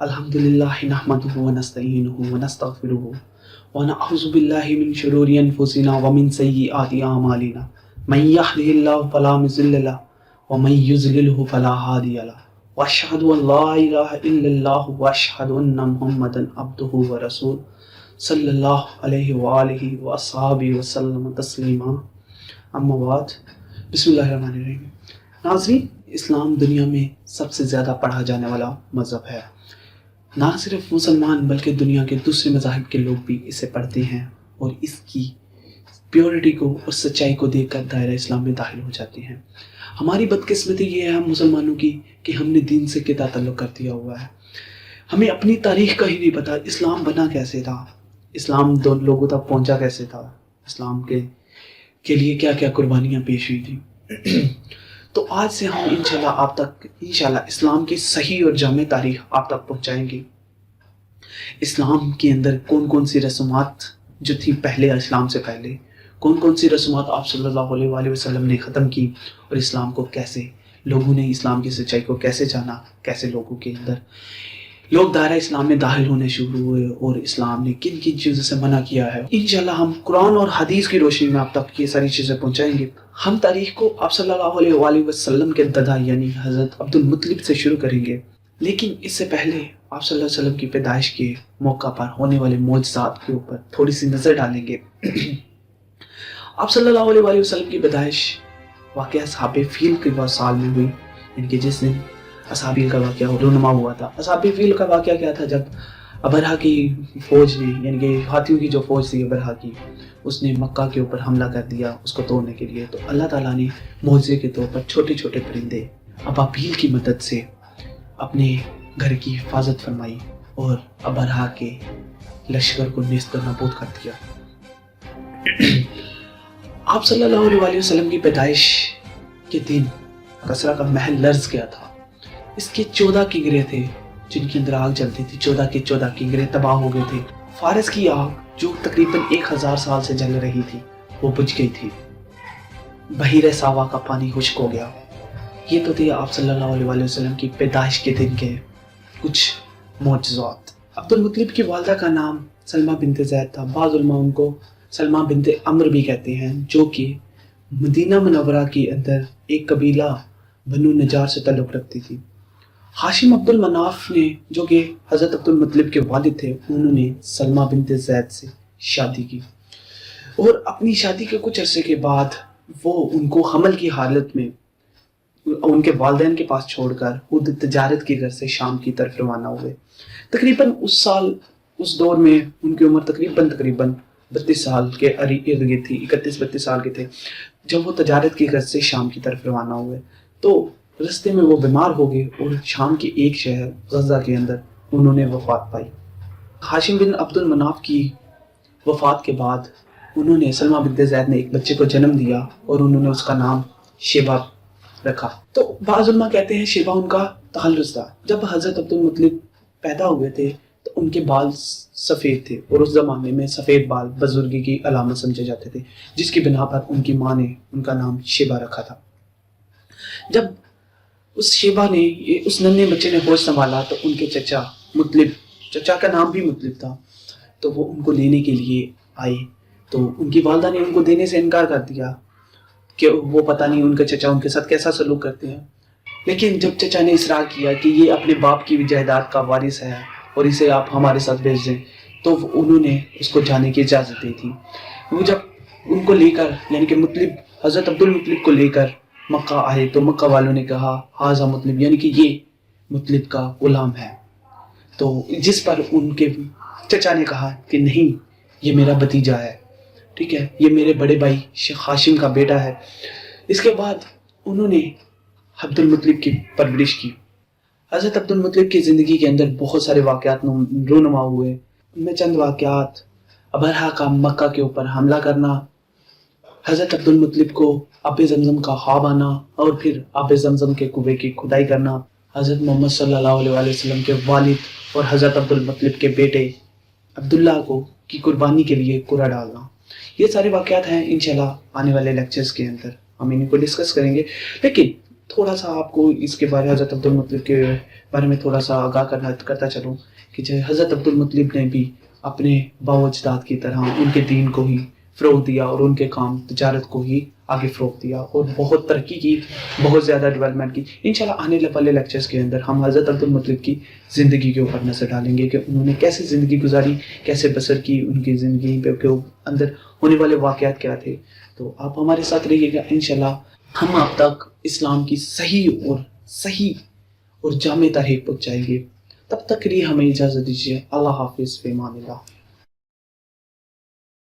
अल्हम्दुलिल्लाहि नहमदुहु व नस्तईनुहु व नस्तगफिरुहु व नअऊज़ु बिल्लाहि मिन शुरूरि अनफुसिना व मिन सय्यिआति अमालिना मन यहदिहिल्लाहु फला मुज़िल्ल लहु व मन युज़लिल्हु फला हादिय लहु व अशहदु अन ला इलाहा इल्लल्लाहु व अशहदु अन्ना मुहम्मदन अब्दुहु व रसूलुहु सल्लल्लाहु अलैहि व आलिहि व अस्हाबिहि व सल्लम तस्लीमा। अम्मा बाद, बिस्मिल्लाहिर्रहमानिर्रहीम। नाज़रीन, इस्लाम दुनिया में सबसे ज़्यादा पढ़ा जाने वाला मज़हब है। ना सिर्फ मुसलमान बल्कि दुनिया के दूसरे मज़ाहिब के लोग भी इसे पढ़ते हैं और इसकी प्योरिटी को और सच्चाई को देखकर दायरा इस्लाम में दाखिल हो जाते हैं। हमारी बदकिस्मती ये है हम मुसलमानों की कि हमने दीन से कितना ताल्लुक़ कर दिया हुआ है। हमें अपनी तारीख़ का ही नहीं पता, इस्लाम बना कैसे था, इस्लाम दो लोगों तक पहुँचा कैसे था, इस्लाम के लिए क्या क्या कुर्बानियाँ पेश हुई थी। तो आज से हम इंशाल्लाह आप तक इस्लाम की सही और जामे तारीख आप तक पहुँचाएंगे। इस्लाम के अंदर कौन कौन सी रस्मात जो थी पहले, इस्लाम से पहले कौन कौन सी रस्मात आप सल्लल्लाहु अलैहि वसल्लम ने ख़त्म की और इस्लाम को कैसे लोगों ने, इस्लाम की सच्चाई को कैसे जाना, कैसे लोगों के अंदर लोग दायरा इस्लाम में दाखिल होने शुरू हुए और इस्लाम ने किन किन चीज़ों से मना किया है। इंशाल्लाह हम कुरान और हदीस की रोशनी में आप तक ये सारी चीज़ें पहुंचाएंगे। हम तारीख को आप सल्लल्लाहु अलैहि वसल्लम के दादा यानी हज़रत अब्दुल मुत्तलिब से शुरू करेंगे, लेकिन इससे पहले आप सल्लल्लाहु अलैहि वसल्लम की पैदाइश के मौका पर होने वाले मौजज़ात के ऊपर थोड़ी सी नज़र डालेंगे। आप सल्लल्लाहु अलैहि वसल्लम की पैदाइश वाक़या असहाबे फील के साल में हुई, यानी जिस दिन असहाबी का वाक़या रूनुमा हुआ था। असहाबी फील का वाक़या क्या था? जब अबरहा की फ़ौज ने, यानी कि हाथियों की जो फ़ौज थी अबरहा की, उसने मक्का के ऊपर हमला कर दिया उसको तोड़ने के लिए। तो अल्लाह ताला ने मौज़े के तौर पर छोटे छोटे परिंदे अबाबील की मदद से अपने घर की हिफाजत फरमाई और अबरहा के लश्कर को नेस्त नाबूद कर दिया। आप सल्लल्लाहु अलैहि वसल्लम की पैदाइश के दिन कसरा का महल लर्ज़ गया था। इसके 14 किंगरे थे जिनके अंदर आग जलती थी। 14 के 14 किंगरे तबाह हो गए थे। फारस की आग जो तकरीबन 1000 साल से जल रही थी वो बुझ गई थी। बहीरे सावा का पानी खुश्क हो गया। ये तो थे आप सल्लल्लाहु अलैहि वसल्लम की पैदाइश के दिन के कुछ मौजज़ात। अब्दुल मुत्तलिब की वालदा का नाम सलमा बिनते ज़ैद था। बाज़ उलमा उनको सलमा बिनते अम्र भी कहते हैं, जो कि मदीना मुनव्वरा के अंदर एक कबीला बनु नजार से ताल्लुक़ रखती थी। हाशिम अब्दुल मनाफ ने, जो कि हज़रत अब्दुल मुत्तलिब के वालिद थे, उन्होंने सलमा बिनते ज़ैद से शादी की और अपनी शादी के कुछ अरसे के बाद वो उनको हमल की हालत में उनके वालिदैन के पास छोड़कर खुद तजारत की घर से शाम की तरफ रवाना हुए। तकरीबन उस साल, उस दौर में उनकी उम्र तकरीबन 32 साल के इर्द गिर्द थी, 31-32 साल के थे जब वो तजारत की घर से शाम की तरफ रवाना हुए। तो रास्ते में वो बीमार हो गए और शाम के एक शहर गज़ा के अंदर उन्होंने वफ़ात पाई। हाशिम बिन अब्दुल मनाफ की वफ़ात के बाद उन्होंने सलमा बिनते ज़ैद ने एक बच्चे को जन्म दिया और उन्होंने उसका नाम शेबा रखा। तो बाज़ उलमा कहते हैं शेबा उनका तखल्लुस था। जब हज़रत अब्दुल मुत्तलिब पैदा हुए थे तो उनके बाल सफ़ेद थे और उस ज़माने में सफ़ेद बाल बुजुर्गी की अलामत समझे जाते थे, जिसकी बिना पर उनकी माँ ने उनका नाम शेबा रखा था। जब उस शेबा ने, उस नन्हे बच्चे ने होश संभाला तो उनके चचा मुत्तलिब, चचा का नाम भी मुत्तलिब था, तो वो उनको लेने के लिए आए। तो उनकी वालदा ने उनको देने से इनकार कर दिया कि वो पता नहीं उनके चचा उनके साथ कैसा सलूक करते हैं। लेकिन जब चचा ने इसरार किया कि ये अपने बाप की जायदाद का वारिस है और इसे आप हमारे साथ भेज दें, तो उन्होंने उसको जाने की इजाज़त दी थी। वो जब उनको लेकर, यानी कि मुत्तलिब, हज़रत अब्दुल मुत्तलिब को लेकर मक्का आए तो मक्का वालों ने कहा हाज़ा मुत्तलिब, यानी कि ये मुत्तलिब का गुलाम है। तो जिस पर उनके चचा ने कहा कि नहीं, ये मेरा भतीजा है, ठीक है, ये मेरे बड़े भाई शेख हाशिम का बेटा है। इसके बाद उन्होंने अब्दुल मुत्तलिब की परवरिश की। हज़रत अब्दुल मुत्तलिब की ज़िंदगी के अंदर बहुत सारे वाक़यात रूनुमा हुए। उनमें चंद वाक़यात: अबरहा का मक्का के ऊपर हमला करना, हज़रत अब्दुल मुत्तलिब को आब ज़मज़म का ख्वाब आना और फिर आब ज़मज़म के कुएं की खुदाई करना, हज़रत मोहम्मद सल्लल्लाहु अलैहि वसल्लम के वालिद और हज़रत अब्दुल मुत्तलिब के बेटे अब्दुल्ला को की कुर्बानी के लिए कुरा डालना। ये सारे वाक़यात हैं। इंशाल्लाह आने वाले लेक्चर्स के अंदर हम इनको डिस्कस करेंगे। लेकिन تھوڑا سا آپ کو اس کے بارے حضرت عبد المطلب کے بارے میں تھوڑا سا آگاہ کرتا چلوں کہ جو حضرت عبد المطلب نے بھی اپنے باو اجداد کی طرح ان کے دین کو ہی فروغ دیا اور ان کے کام تجارت کو ہی آگے فروغ دیا اور بہت ترقی کی، بہت زیادہ ڈیولپمنٹ کی. انشاءاللہ آنے والے لیکچرز کے اندر ہم حضرت عبد المطلب کی زندگی کے اوپر نظر ڈالیں گے کہ انہوں نے کیسے زندگی گزاری، کیسے بسر کی، ان کی زندگی کے اندر ہونے والے واقعات کیا تھے. تو آپ ہمارے ساتھ رہیے گا، انشاءاللہ ہم آپ تک اسلام کی صحیح اور جامع تاریخ پہنچائیں گے. تب تک کے لیے ہمیں اجازت دیجیے. اللہ حافظ، فی امان اللہ.